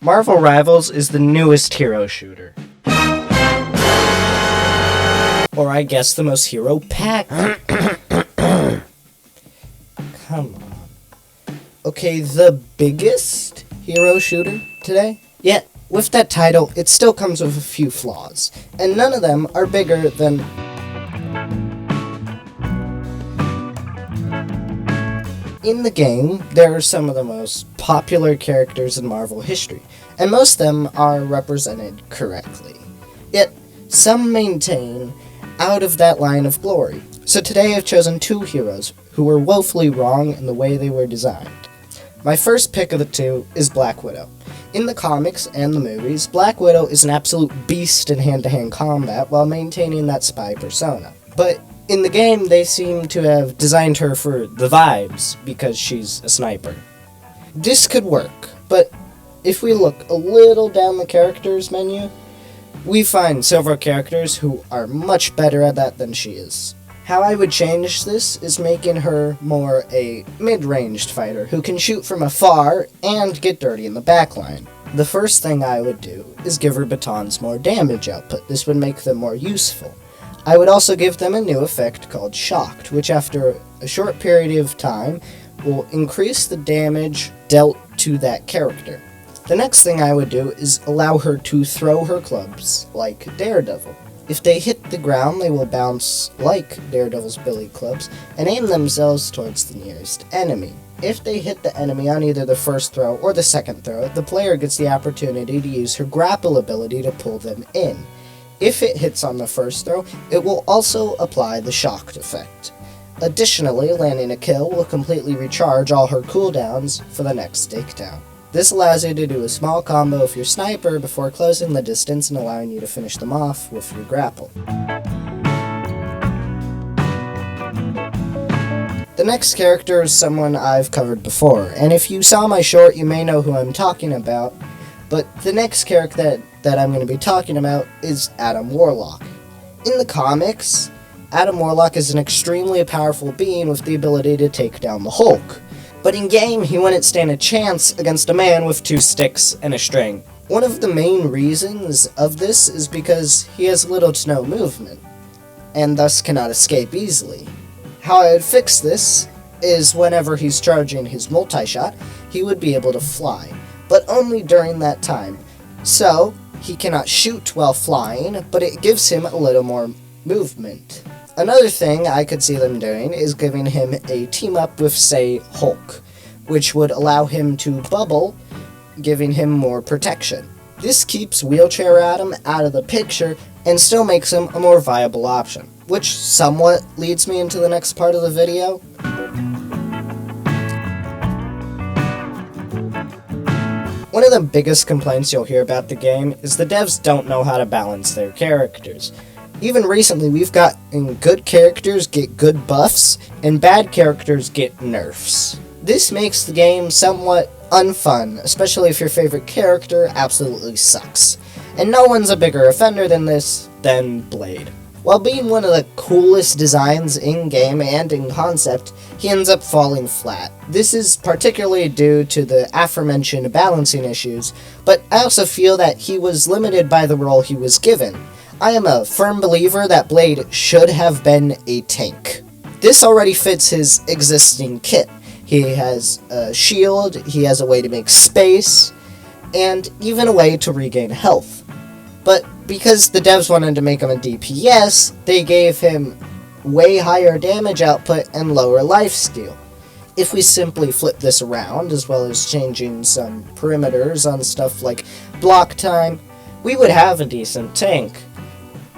Marvel Rivals is the newest hero shooter. Or I guess the most hero-packed. Come on. Okay, the biggest hero shooter today? Yet, with that title, it still comes with a few flaws. And none of them are bigger than... In the game, there are some of the most popular characters in Marvel history, and most of them are represented correctly. Yet, some maintain out of that line of glory. So today I've chosen two heroes who were woefully wrong in the way they were designed. My first pick of the two is Black Widow. In the comics and the movies, Black Widow is an absolute beast in hand-to-hand combat while maintaining that spy persona. But in the game, they seem to have designed her for the vibes, because she's a sniper. This could work, but if we look a little down the characters menu, we find several characters who are much better at that than she is. How I would change this is making her more a mid-ranged fighter who can shoot from afar and get dirty in the backline. The first thing I would do is give her batons more damage output. This would make them more useful. I would also give them a new effect called Shocked, which after a short period of time will increase the damage dealt to that character. The next thing I would do is allow her to throw her clubs like Daredevil. If they hit the ground, they will bounce like Daredevil's billy clubs and aim themselves towards the nearest enemy. If they hit the enemy on either the first throw or the second throw, the player gets the opportunity to use her grapple ability to pull them in. If it hits on the first throw, it will also apply the Shocked effect. Additionally, landing a kill will completely recharge all her cooldowns for the next takedown. This allows you to do a small combo with your sniper before closing the distance and allowing you to finish them off with your grapple. The next character is someone I've covered before, and if you saw my short, you may know who I'm talking about, but the next character that I'm going to be talking about is Adam Warlock. In the comics, Adam Warlock is an extremely powerful being with the ability to take down the Hulk. But in-game, he wouldn't stand a chance against a man with 2 sticks and a string. One of the main reasons of this is because he has little to no movement, and thus cannot escape easily. How I would fix this is whenever he's charging his multi-shot, he would be able to fly, but only during that time. So, he cannot shoot while flying, but it gives him a little more movement. Another thing I could see them doing is giving him a team-up with, say, Hulk, which would allow him to bubble, giving him more protection. This keeps Wheelchair Adam out of the picture and still makes him a more viable option, which somewhat leads me into the next part of the video. One of the biggest complaints you'll hear about the game is the devs don't know how to balance their characters. Even recently, we've gotten good characters get good buffs, and bad characters get nerfs. This makes the game somewhat unfun, especially if your favorite character absolutely sucks. And no one's a bigger offender than Blade. While being one of the coolest designs in-game and in concept, he ends up falling flat. This is particularly due to the aforementioned balancing issues, but I also feel that he was limited by the role he was given. I am a firm believer that Blade should have been a tank. This already fits his existing kit. He has a shield, he has a way to make space, and even a way to regain health. But because the devs wanted to make him a DPS, they gave him way higher damage output and lower lifesteal. If we simply flip this around, as well as changing some perimeters on stuff like block time, we would have a decent tank.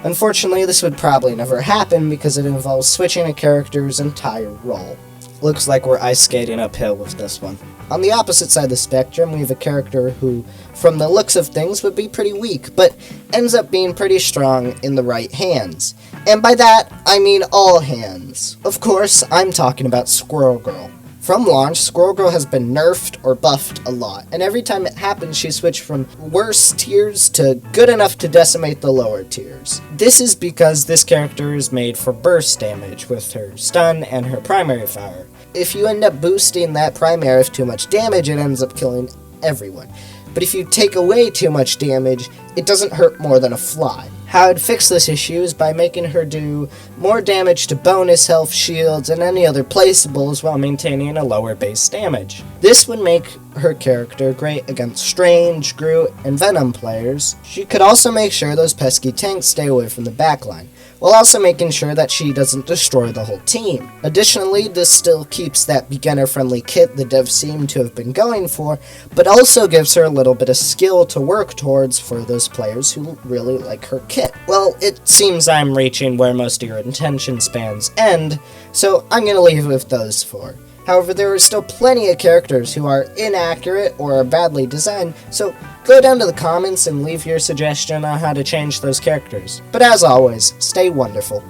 Unfortunately, this would probably never happen because it involves switching a character's entire role. Looks like we're ice skating uphill with this one. On the opposite side of the spectrum, we have a character who, from the looks of things, would be pretty weak, but ends up being pretty strong in the right hands. And by that, I mean all hands. Of course, I'm talking about Squirrel Girl. From launch, Squirrel Girl has been nerfed or buffed a lot, and every time it happens she switched from worse tiers to good enough to decimate the lower tiers. This is because this character is made for burst damage with her stun and her primary fire. If you end up boosting that primary with too much damage, it ends up killing everyone. but if you take away too much damage, it doesn't hurt more than a fly. How I'd fix this issue is by making her do more damage to bonus health, shields, and any other placeables while maintaining a lower base damage. This would make her character great against Strange, Groot, and Venom players. She could also make sure those pesky tanks stay away from the backline, while also making sure that she doesn't destroy the whole team. Additionally, this still keeps that beginner-friendly kit the devs seem to have been going for, but also gives her a little bit of skill to work towards for those players who really like her kit. Well, it seems I'm reaching where most of your attention spans end, so I'm gonna leave it with those four. However, there are still plenty of characters who are inaccurate or are badly designed, so go down to the comments and leave your suggestion on how to change those characters. But as always, stay wonderful.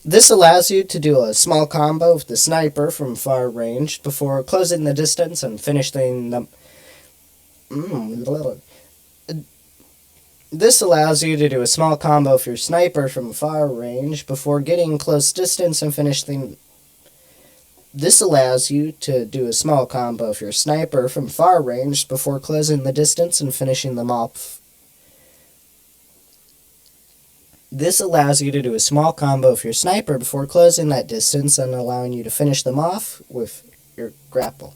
This allows you to do a small combo with the sniper from far range before closing the distance and finishing the... This allows you to do a small combo with your sniper from far range before getting close distance and finishing... This allows you to do a small combo with your sniper from far range before closing the distance and finishing them off. This allows you to do a small combo with your sniper before closing that distance and allowing you to finish them off with your grapple.